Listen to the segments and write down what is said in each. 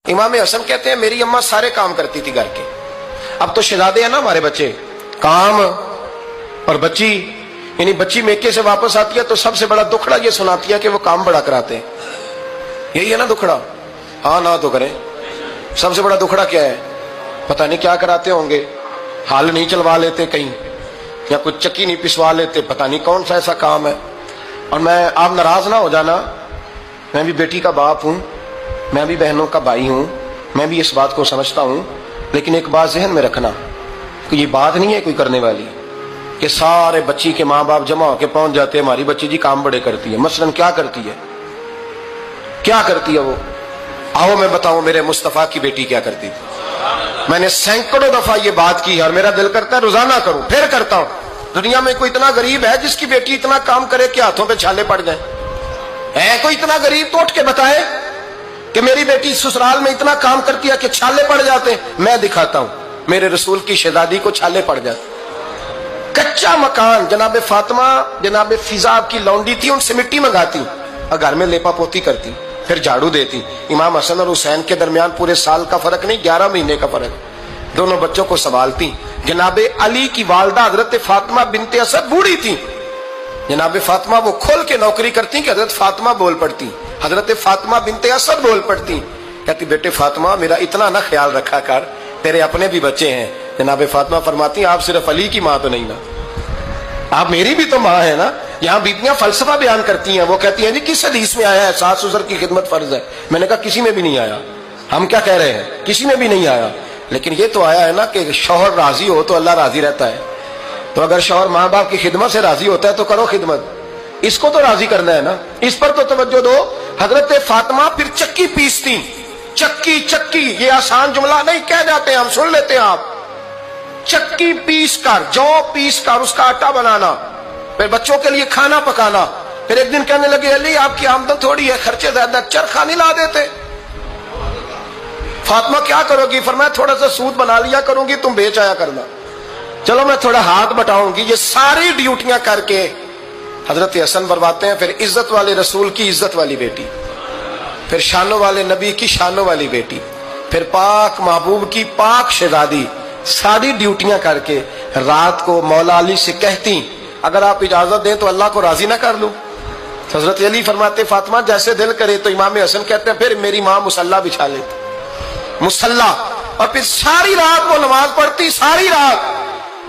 इमाम हसन कहते हैं मेरी अम्मा सारे काम करती थी घर के। अब तो शहजादे हैं ना हमारे बच्चे, काम और बच्ची, यानी बच्ची मेके से वापस आती है तो सबसे बड़ा दुखड़ा ये सुनाती है कि वो काम बड़ा कराते हैं। यही है ना दुखड़ा? हाँ ना तो करें। सबसे बड़ा दुखड़ा क्या है? पता नहीं क्या कराते होंगे, हाल नहीं चलवा लेते कहीं, या कुछ चक्की नहीं पिसवा लेते, पता नहीं कौन सा ऐसा काम है। और मैं, आप नाराज ना हो जाना, मैं भी बेटी का बाप हूं, मैं भी बहनों का भाई हूं, मैं भी इस बात को समझता हूं, लेकिन एक बात जहन में रखना कि ये बात नहीं है कोई करने वाली कि सारे बच्ची के माँ बाप जमा होकर पहुंच जाते हैं हमारी बच्ची जी काम बड़े करती है। मसलन क्या करती है, क्या करती है वो? आओ मैं बताऊं मेरे मुस्तफा की बेटी क्या करती थी। मैंने सैकड़ों दफा ये बात की और मेरा दिल करता है रोजाना करूं, फिर करता हूं। दुनिया में कोई इतना गरीब है जिसकी बेटी इतना काम करे कि हाथों पे छाले पड़ जाए? है कोई इतना गरीब तो उठ के बताए कि मेरी बेटी ससुराल में इतना काम करती है कि छाले पड़ जाते हैं। मैं दिखाता हूं, मेरे रसूल की शहजादी को छाले पड़ जाते। कच्चा मकान, जनाबे फातिमा जनाबे फिजा की लौंडी थी, उनसे मिट्टी मंगाती और घर में लेपा पोती करती, फिर झाड़ू देती। इमाम हसन और हुसैन के दरमियान पूरे साल का फर्क नहीं, 11 महीने का फर्क। दोनों बच्चों को संभालती। जनाबे अली की वालदा हजरत फातिमा बिनते असद बूढ़ी थी, जनाबे फातिमा वो खोल के नौकरी करती कि हजरत फातिमा बोल पड़ती, हजरत फातिमा बिनते असद बोल पड़ती। कहती बेटे फातिमा मेरा इतना ना ख्याल रखा कर, तेरे अपने भी बच्चे हैं। जनाबे फातिमा फरमाती आप सिर्फ अली की माँ तो नहीं ना, आप मेरी भी तो माँ है ना। यहाँ बीबियां फलसफा बयान करती हैं, वो कहती हैं जी किस हदीस में आया है सास ससुर की खिदमत फर्ज है? मैंने कहा किसी में भी नहीं आया। हम क्या कह रहे हैं, किसी में भी नहीं आया, लेकिन ये तो आया है ना कि शौहर राजी हो तो अल्लाह राजी रहता है। तो अगर शौहर माँ बाप की खिदमत से राजी होता है तो करो खिदमत, इसको तो राजी करना है ना, इस पर तो तवज्जो दो। हजरत फातिमा फिर चक्की पीसती। चक्की चक्की ये आसान जुमला नहीं कह जाते, हम सुन लेते हैं आप। चक्की पीस कर, जौ पीस कर उसका आटा बनाना, फिर बच्चों के लिए खाना पकाना। फिर एक दिन कहने लगे अली आपकी आमदन थोड़ी है, खर्चे ज्यादा, चरखा नहीं ला देते। फातिमा क्या करोगी? फरमाया थोड़ा सा सूद बना लिया करूंगी, तुम बेच आया करना। चलो मैं थोड़ा हाथ बटाऊंगी। ये सारी ड्यूटियां करके हजरत हसन बरवाते हैं। फिर इज्जत वाले रसूल की इज्जत वाली बेटी, फिर शानों वाले नबी की शानों वाली बेटी, फिर पाक महबूब की पाक शहजादी, सारी ड्यूटियां करके रात को मौला अली से कहती अगर आप इजाजत दें तो अल्लाह को राजी ना कर लूं। हजरत अली फरमाते फातिमा जैसे दिल करे। तो इमाम हसन कहते हैं फिर मेरी माँ मुसल्ला बिछा लेती, मुसल्ला, और फिर सारी रात वो नमाज पढ़ती, सारी रात।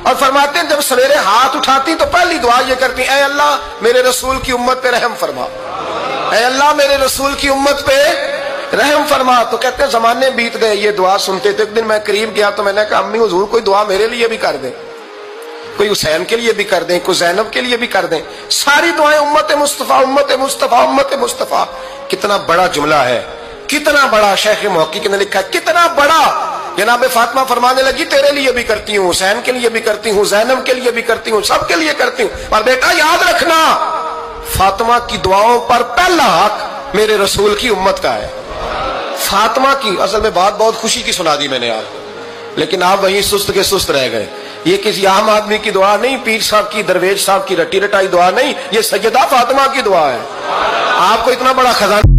और फरमाते हैं जब सवेरे हाथ उठाती तो पहली दुआ ये करती ऐ अल्लाह मेरे रसूल की उम्मत पे रहम फरमा, ऐ अल्लाह मेरे रसूल की उम्मत पे रहम फरमा। तो कहते हैं जमाने बीत गए ये दुआ सुनते। तो एक दिन मैं करीब गया तो मैंने कहा अम्मी हुजूर कोई दुआ मेरे लिए भी कर दे, कोई हुसैन के लिए भी कर दें, कोई ज़ैनब के लिए भी कर दें। सारी दुआएं उम्मत मुस्तफा उम्मत मुस्तफा उम्मत मुस्तफा। कितना बड़ा जुमला है, कितना बड़ा शेख मुहक्किक ने लिखा है, कितना बड़ा। जनाबे फातिमा फरमाने लगी तेरे लिए भी करती हूँ, हुसैन के लिए भी करती हूँ, ज़ैनब के लिए भी करती हूँ, सबके लिए करती हूँ। पर बेटा याद रखना फातिमा की दुआओं पर पहला हक मेरे रसूल की उम्मत का है। फातिमा की असल में बात बहुत खुशी की सुना दी मैंने आपको, लेकिन आप वहीं सुस्त के सुस्त रह गए। ये किसी आम आदमी की दुआ नहीं, पीर साहब की दरवेश साहब की रटी रटाई दुआ नहीं, ये सैयदा फातिमा की दुआ है। आपको इतना बड़ा खजाना